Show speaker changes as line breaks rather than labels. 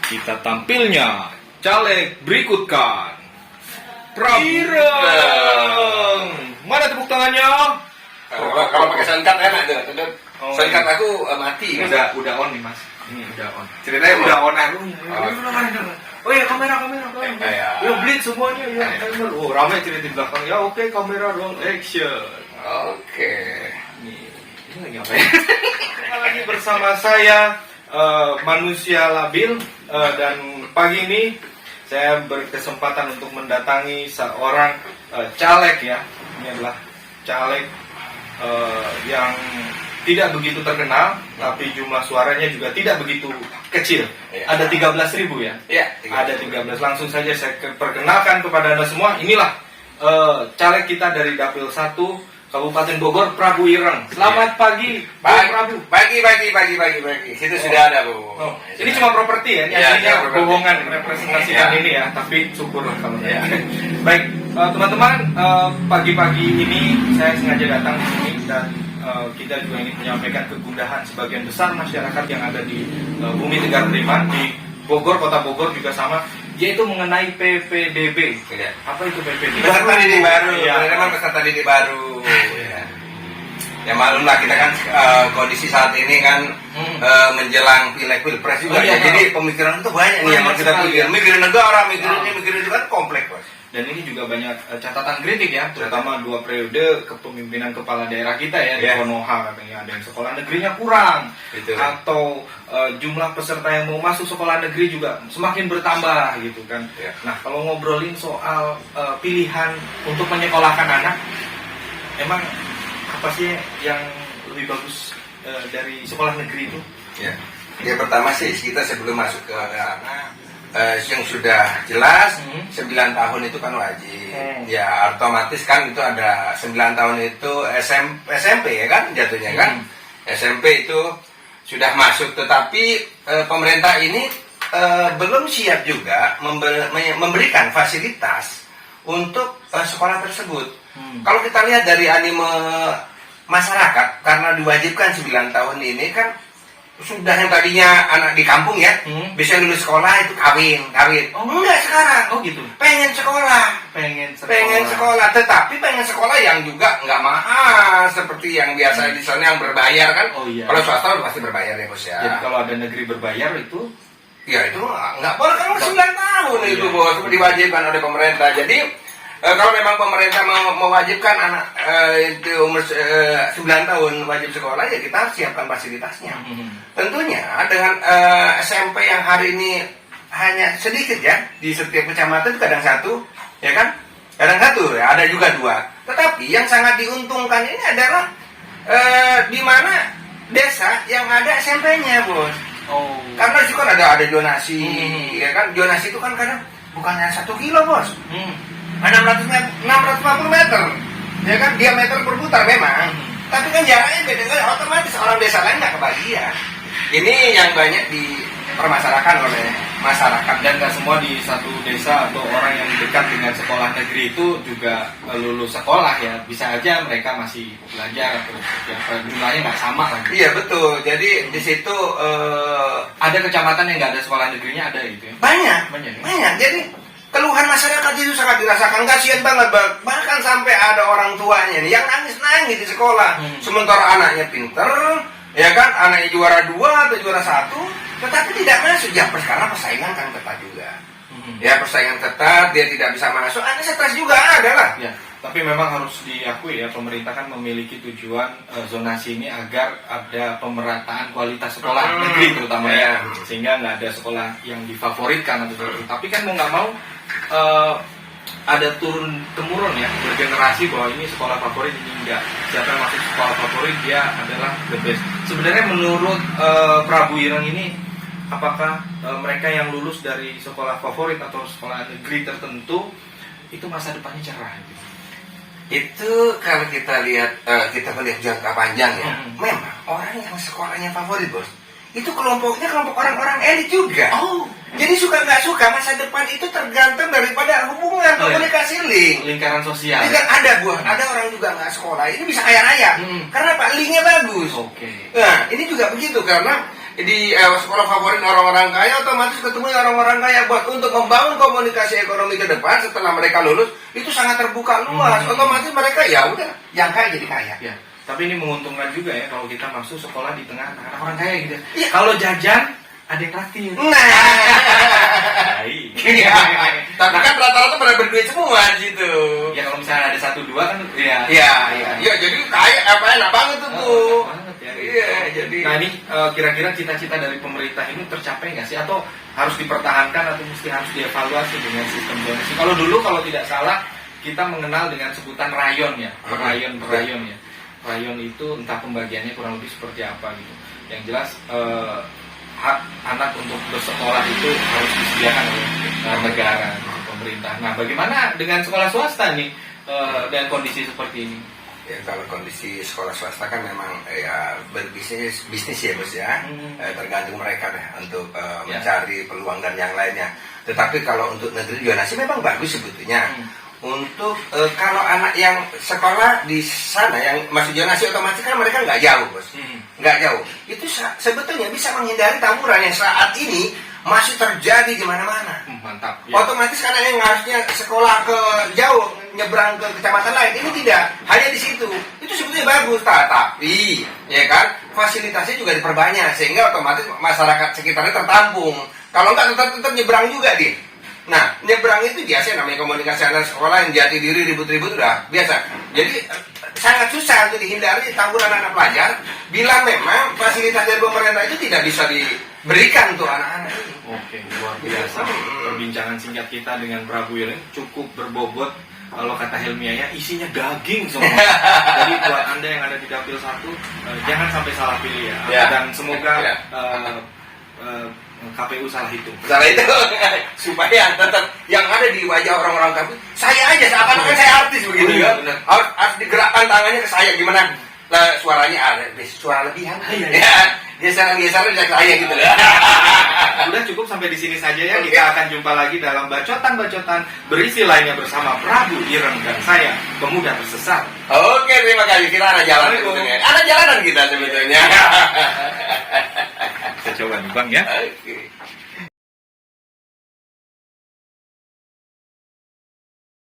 kita tampilnya caleg berikutkan Prabu Ireng. Mana tepuk tangannya?
Kalau pakai soundcard enak tuh. Soundcard aku mati.
Udah on nih mas. Ini udah on.
Ceritanya
udah on aku. Oh ya kamera. Ya blitz semuanya ya. Oh ramai cerita di belakang. Ya oke kamera roll action.
Oke.
Ini lagi apa ya? Lagi bersama saya manusia labil dan pagi ini saya berkesempatan untuk mendatangi seorang caleg ya. Ini adalah caleg yang tidak begitu terkenal, tapi jumlah suaranya juga tidak begitu kecil.
Ya.
Ada 13.000 ya?
Iya.
Ada 13. Langsung saja saya perkenalkan kepada Anda semua. Inilah caleg kita dari Dapil 1 Kabupaten Bogor, Prabu Ireng. Selamat pagi, Prabu.
Pagi. Situ sudah ada, Bu.
Oh, ini cuma properti ya, ini aslinya bohongan representasikan ini ya, tapi syukurlah kalau ya. Baik, teman-teman, pagi-pagi ini saya sengaja datang di sini dan kita juga ingin menyampaikan kegundahan sebagian besar masyarakat yang ada di Bumi Tegar Beriman, di Bogor, Kota Bogor juga sama, yaitu mengenai PPDB.
Ya.
Apa itu PPDB?
Peserta didik baru.
Ya.
Memang peserta didik baru. Ya maklumlah kita kan kondisi saat ini kan menjelang pilek-pilpres juga.
Iya,
jadi pemikiran itu banyak nih yang kita pikir. Mikirin negara, mikirin ini, mikirin itu kan kompleks, Bos.
Dan ini juga banyak catatan kritik ya, terutama 2 periode kepemimpinan kepala daerah kita ya, di Konoha katanya ada yang sekolah negerinya kurang, atau jumlah peserta yang mau masuk sekolah negeri juga semakin bertambah gitu kan. Nah kalau ngobrolin soal pilihan untuk menyekolahkan anak, emang apa sih yang lebih bagus dari sekolah negeri itu?
Ya pertama sih kita sebelum masuk ke yang sudah jelas 9 tahun itu kan wajib. Ya otomatis kan itu ada 9 tahun itu SMP ya kan jatuhnya kan. SMP itu sudah masuk, tetapi pemerintah ini belum siap juga memberikan fasilitas untuk sekolah tersebut. Kalau kita lihat dari anime masyarakat, karena diwajibkan 9 tahun ini kan sudah yang tadinya anak di kampung ya, bisa lulus sekolah itu kawin. Oh enggak sekarang.
Oh gitu.
Pengen sekolah. Tetapi pengen sekolah yang juga nggak mahal seperti yang biasa di sana yang berbayar kan.
Oh iya.
Kalau swasta pasti berbayar ya, Bos ya.
Jadi kalau ada negeri berbayar itu
ya itu nggak boleh, kan 9 tahun itu, Bos, diwajibkan oleh pemerintah. Jadi kalau memang pemerintah mewajibkan anak itu umur 9 tahun wajib sekolah, ya kita harus siapkan fasilitasnya. Tentunya dengan SMP yang hari ini hanya sedikit ya, di setiap kecamatan itu kadang 1, ya kan? Kadang 1, ya, ada juga 2. Tetapi yang sangat diuntungkan ini adalah di mana desa yang ada SMP-nya, Bos.
Oh.
Karena itu kan ada donasi, ya kan? Donasi itu kan kadang bukannya 1 kilo, Bos. 650 meter, ya kan, diameter berputar memang, tapi kan jaraknya beda, kan otomatis orang desa lain nggak kebagian. Ini yang banyak dipermasalahkan oleh masyarakat, dan nggak semua di satu desa atau orang yang dekat dengan sekolah negeri itu juga lulus sekolah ya, bisa aja mereka masih belajar atau ya, jumlahnya nggak sama lagi. Iya betul, jadi di situ ada kecamatan yang nggak ada sekolah negerinya, ada gitu ya? Banyak. Jadi keluhan masyarakat itu sangat dirasakan, kasihan banget, bahkan sampai ada orang tuanya nih yang nangis di sekolah, sementara anaknya pinter, ya kan, anaknya juara 2 atau juara 1, tetapi tidak masuk. Ya karena persaingan kan ketat juga, ya persaingan ketat, dia tidak bisa masuk, ada stres juga ada lah. Ya, tapi memang harus diakui ya, pemerintah kan memiliki tujuan zonasi ini agar ada pemerataan kualitas sekolah negeri terutama ya, sehingga nggak ada sekolah yang difavoritkan atau tapi kan mau nggak mau ada turun temurun ya, bergenerasi bahwa ini sekolah favorit, ini enggak. Siapa yang masuk sekolah favorit dia adalah the best. Sebenarnya menurut Prabu Ireng ini, apakah mereka yang lulus dari sekolah favorit atau sekolah negeri tertentu itu masa depannya cerah? Itu kalau kita lihat melihat jangka panjang ya, memang orang yang sekolahnya favorit, Bos, itu kelompoknya kelompok orang-orang elit juga. Jadi suka nggak suka, masa depan itu tergantung daripada hubungan komunikasi lingkaran sosial. Ada orang juga nggak sekolah ini bisa kaya raya, karena Pak linknya bagus. Nah ini juga begitu, karena sekolah favorit orang-orang kaya, otomatis ketemu orang-orang kaya. Buat untuk membangun komunikasi ekonomi ke depan setelah mereka lulus itu sangat terbuka luas. Otomatis mereka ya udah yang kaya jadi kaya.
Ya. Tapi ini menguntungkan juga ya kalau kita masuk sekolah di tengah anak orang kaya gitu. Ya. Kalau jajan ada yang traktir.
Tapi kan rata-rata pada berduit semua gitu.
Ya kalau misalnya ada 1-2 kan
ya jadi kaya enak banget tuh Bu.
Iya, jadi nah ini kira-kira cita-cita dari pemerintah ini tercapai nggak sih atau harus dipertahankan atau mesti harus dievaluasi dengan sistem zonasi? Kalau dulu kalau tidak salah kita mengenal dengan sebutan rayon ya, rayon ya. Rayon itu entah pembagiannya kurang lebih seperti apa gitu. Yang jelas hak anak untuk bersekolah itu harus disediakan oleh negara, pemerintah. Nah, bagaimana dengan sekolah swasta nih dengan kondisi seperti ini?
Ya, kalau kondisi sekolah swasta kan memang ya bisnis ya Bos ya, tergantung mereka deh untuk mencari peluang dan yang lainnya. Tetapi kalau untuk negeri zonasi memang bagus sebetulnya. Untuk kalau anak yang sekolah di sana yang masuk zonasi otomatis kan mereka nggak jauh Bos, nggak jauh. Itu sebetulnya bisa menghindari tawuran yang saat ini masih terjadi di mana-mana.
Mantap. Ya.
Otomatis karena yang harusnya sekolah ke jauh nyebrang ke kecamatan lain ini tidak, hanya di situ. Itu sebetulnya bagus, tapi ya kan fasilitasnya juga diperbanyak sehingga otomatis masyarakat sekitarnya tertampung. Kalau nggak tetap nyebrang juga dia. Nah, nyebrang itu biasa namanya komunikasi antar sekolah yang jati diri ribut-ribut udah biasa. Jadi sangat susah untuk dihindari tawuran anak pelajar bila memang fasilitas dari pemerintah itu tidak bisa diberikan untuk anak-anak ini.
Oke, luar biasa. Perbincangan singkat kita dengan Prabu Ireng cukup berbobot. Kalau kata Helmiaya isinya daging semua. Jadi buat Anda yang ada di Dapil 1 jangan sampai salah pilih ya. Dan semoga KPU salah hitung
supaya tetap yang ada di wajah orang-orang KPU saya aja seakan-akan saya artis begitu ya. Harus digerakkan tangannya ke saya gimana suaranya ada suara lebihan geseran-geseran dari saya gitu ya.
Udah cukup sampai di sini saja ya. Kita akan jumpa lagi dalam bacotan-bacotan berisi lainnya bersama Prabu Ireng dan saya pemuda tersesat.
Oke, terima kasih. Kita ada jalan sebetulnya. Ada jalanan kita sebetulnya.
Saya coba nih Bang ya.